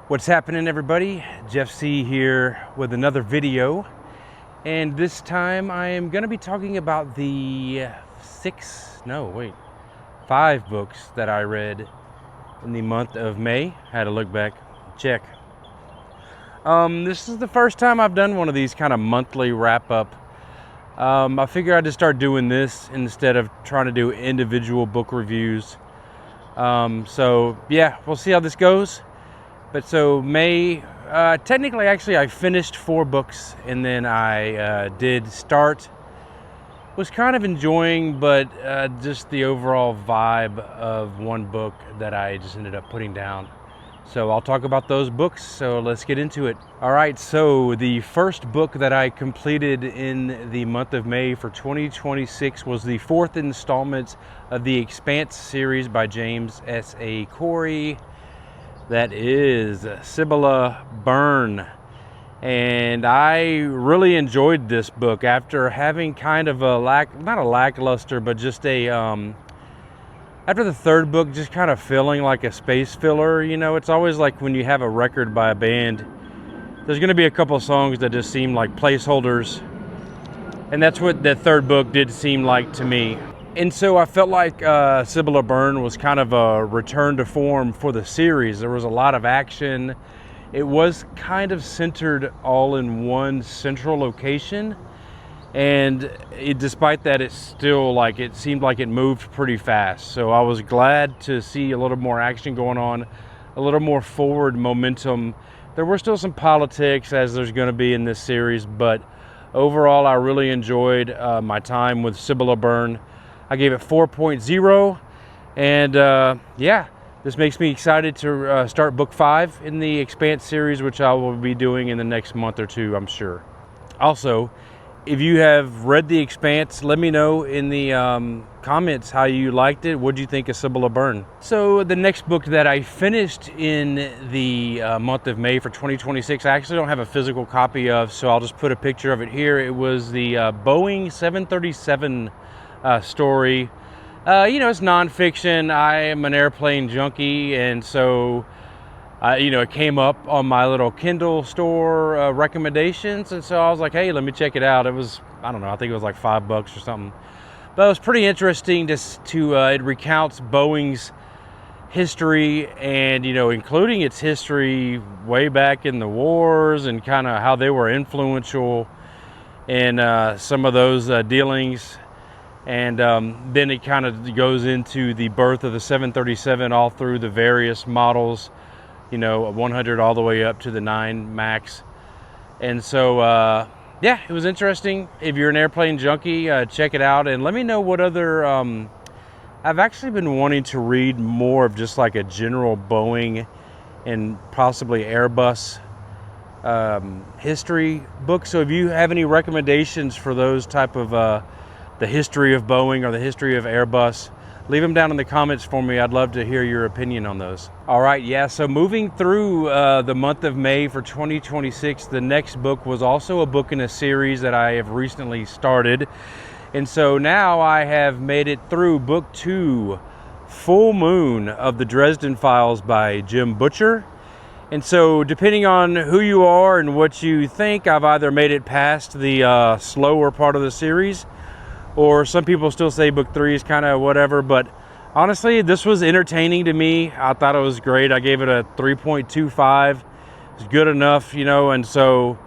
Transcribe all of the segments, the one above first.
What's happening, everybody? Jeff C here with another video, and this time I am going to be talking about the 5 books that I read in the month of May. Had to look back, check. This is the first time I've done one of these kind of monthly wrap-up. I figure I'd just start doing this instead of trying to do individual book reviews. So yeah, we'll see how this goes. But so May, technically, actually, I finished 4 books, and then I did start. Was kind of enjoying, but just the overall vibe of one book that I just ended up putting down. So I'll talk about those books, so let's get into it. All right, so the first book that I completed in the month of May for 2026 was the 4th installment of the Expanse series by James S.A. Corey. That is Sibylla Byrne. And I really enjoyed this book after having kind of a not a lackluster, but just a, after the 3rd book, just kind of feeling like a space filler. You know, it's always like when you have a record by a band, there's going to be a couple of songs that just seem like placeholders. And that's what the 3rd book did seem like to me. And so I felt like Sibylla Byrne was kind of a return to form for the series. There was a lot of action. It was kind of centered all in one central location. And despite that, it's still like, it seemed like it moved pretty fast. So I was glad to see a little more action going on, a little more forward momentum. There were still some politics, as there's going to be in this series, but overall, I really enjoyed my time with Sibylla Byrne. I gave it 4.0, and yeah, this makes me excited to start book 5 in the Expanse series, which I will be doing in the next month or two, I'm sure. Also, if you have read the Expanse, let me know in the comments how you liked it. What do you think of Sibylla Byrne? So the next book that I finished in the month of May for 2026, I actually don't have a physical copy of, so I'll just put a picture of it here. It was the Boeing 737 story. You know, it's nonfiction. I am an airplane junkie, and so you know, it came up on my little Kindle store recommendations, and so I was like, hey, let me check it out. It was, I don't know, I think it was like $5 or something, but it was pretty interesting to it recounts Boeing's history, and you know, including its history way back in the wars, and kind of how they were influential in some of those dealings. And then it kind of goes into the birth of the 737 all through the various models, you know, 100 all the way up to the 9 MAX. And so, yeah, it was interesting. If you're an airplane junkie, check it out. And let me know what other, I've actually been wanting to read more of just like a general Boeing and possibly Airbus history book. So if you have any recommendations for those type of the history of Boeing or the history of Airbus, leave them down in the comments for me. I'd love to hear your opinion on those. All right, yeah, so moving through the month of May for 2026, the next book was also a book in a series that I have recently started. And so now I have made it through book 2, Full Moon of the Dresden Files by Jim Butcher. And so depending on who you are and what you think, I've either made it past the slower part of the series, or some people still say book 3 is kind of whatever, but honestly, this was entertaining to me. I thought it was great. I gave it a 3.25. It's good enough, you know, and so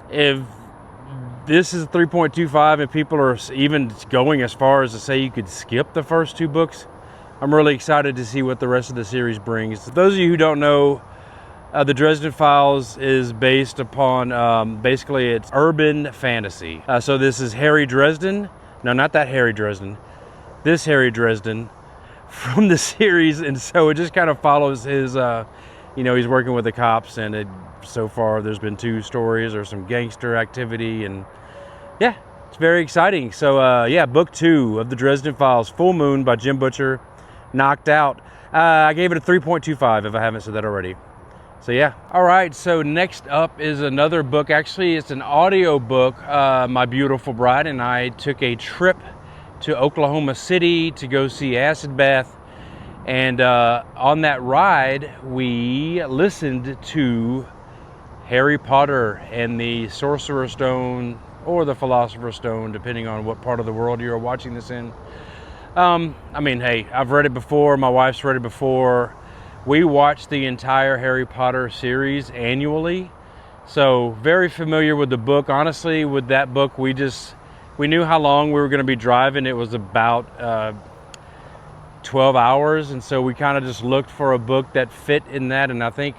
if this is 3.25 and people are even going as far as to say you could skip the first 2 books, I'm really excited to see what the rest of the series brings. Those of you who don't know, the Dresden Files is based upon, basically it's urban fantasy. So this is Harry Dresden. No, not that Harry Dresden. This Harry Dresden from the series. And so it just kind of follows his, you know, he's working with the cops, and so far there's been 2 stories or some gangster activity, and yeah, it's very exciting. So yeah, book 2 of the Dresden Files, Full Moon by Jim Butcher, knocked out. I gave it a 3.25 if I haven't said that already. So yeah. All right, so next up is another book. Actually, it's an audio book. My beautiful bride and I took a trip to Oklahoma City to go see Acid Bath, And on that ride, we listened to Harry Potter and the Sorcerer's Stone, or the Philosopher's Stone, depending on what part of the world you're watching this in. I mean, hey, I've read it before. My wife's read it before. We watched the entire Harry Potter series annually. So very familiar with the book. Honestly, with that book, we knew how long we were going to be driving. It was about 12 hours. And so we kind of just looked for a book that fit in that. And I think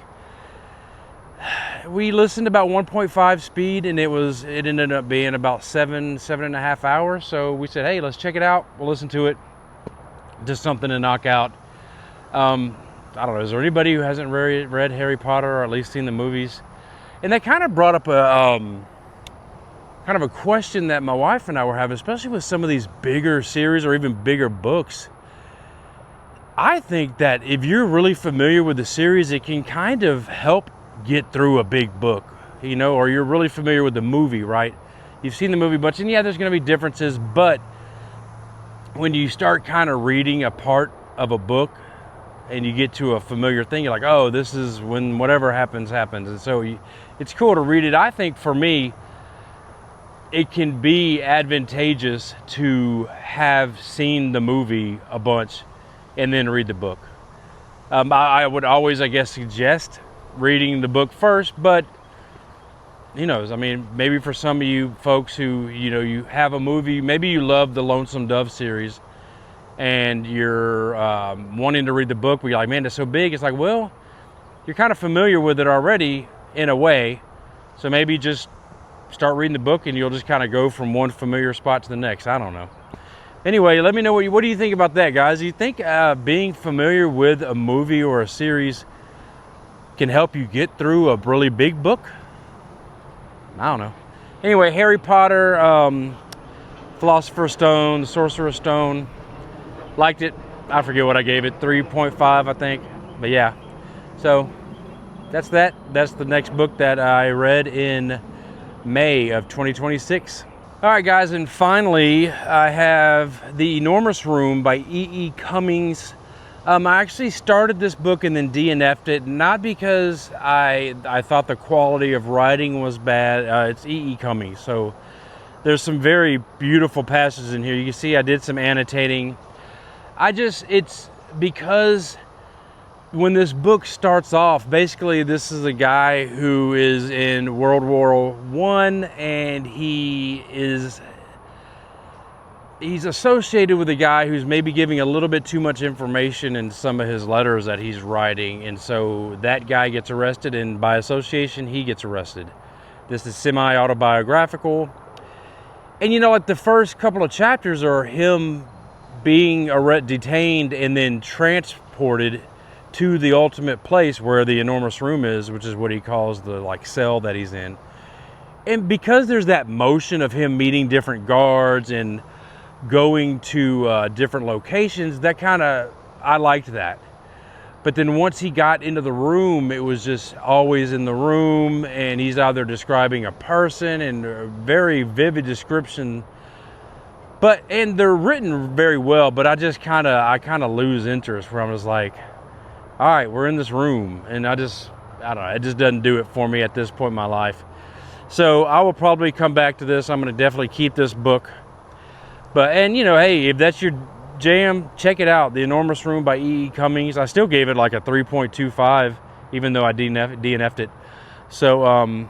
we listened about 1.5 speed, and it ended up being about 7.5 hours. So we said, hey, let's check it out. We'll listen to it. Just something to knock out. I don't know, is there anybody who hasn't read Harry Potter, or at least seen the movies? And that kind of brought up a kind of a question that my wife and I were having, especially with some of these bigger series or even bigger books. I think that if you're really familiar with the series, it can kind of help get through a big book, you know, or you're really familiar with the movie, right? You've seen the movie a bunch, and yeah, there's going to be differences, but when you start kind of reading a part of a book and you get to a familiar thing, you're like, oh, this is when whatever happens. And so it's cool to read it. I think for me, it can be advantageous to have seen the movie a bunch and then read the book. I would always, I guess, suggest reading the book first, but who knows? I mean, maybe for some of you folks who, you know, you have a movie, maybe you love the Lonesome Dove series and you're wanting to read the book, but you're like, man, it's so big. It's like, well, you're kind of familiar with it already in a way. So maybe just start reading the book and you'll just kind of go from one familiar spot to the next. I don't know. Anyway, let me know what do you think about that, guys? Do you think being familiar with a movie or a series can help you get through a really big book? I don't know. Anyway, Harry Potter, Philosopher's Stone, the Sorcerer's Stone. Liked it. I forget what I gave it. 3.5, I think. But yeah. So that's that. That's the next book that I read in May of 2026. All right, guys. And finally, I have The Enormous Room by E.E. Cummings. I actually started this book and then DNF'd it, not because I thought the quality of writing was bad. It's E.E. Cummings, so there's some very beautiful passages in here. You can see I did some annotating. It's because when this book starts off, basically this is a guy who is in World War I, and he's associated with a guy who's maybe giving a little bit too much information in some of his letters that he's writing. And so that guy gets arrested, and by association, he gets arrested. This is semi-autobiographical. And you know, like the first couple of chapters are him being detained and then transported to the ultimate place where the enormous room is, which is what he calls the like cell that he's in. And because there's that motion of him meeting different guards and going to different locations, that kind of, I liked that. But then once he got into the room, it was just always in the room, and he's either describing a person, and a very vivid description, and they're written very well, but I kind of lose interest, where I'm just like, all right, we're in this room, and I don't know, it just doesn't do it for me at this point in my life. So I will probably come back to this. I'm going to definitely keep this book. And you know, hey, if that's your jam, check it out. The Enormous Room by E.E. Cummings. I still gave it like a 3.25, even though I DNF'd it. So,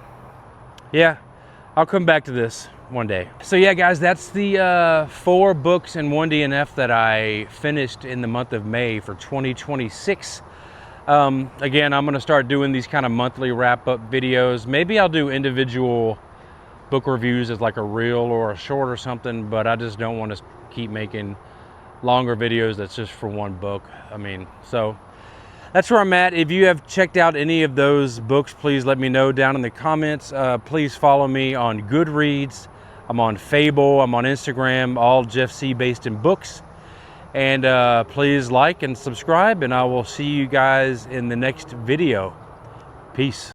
yeah, I'll come back to this one day. So yeah, guys, that's the 4 books and 1 DNF that I finished in the month of May for 2026. Again, I'm going to start doing these kind of monthly wrap-up videos. Maybe I'll do individual book reviews as like a reel or a short or something, but I just don't want to keep making longer videos that's just for one book. I mean, so that's where I'm at. If you have checked out any of those books, please let me know down in the comments. Please follow me on Goodreads. I'm on Fable. I'm on Instagram, all Jeff C. based in books. And please like and subscribe, and I will see you guys in the next video. Peace.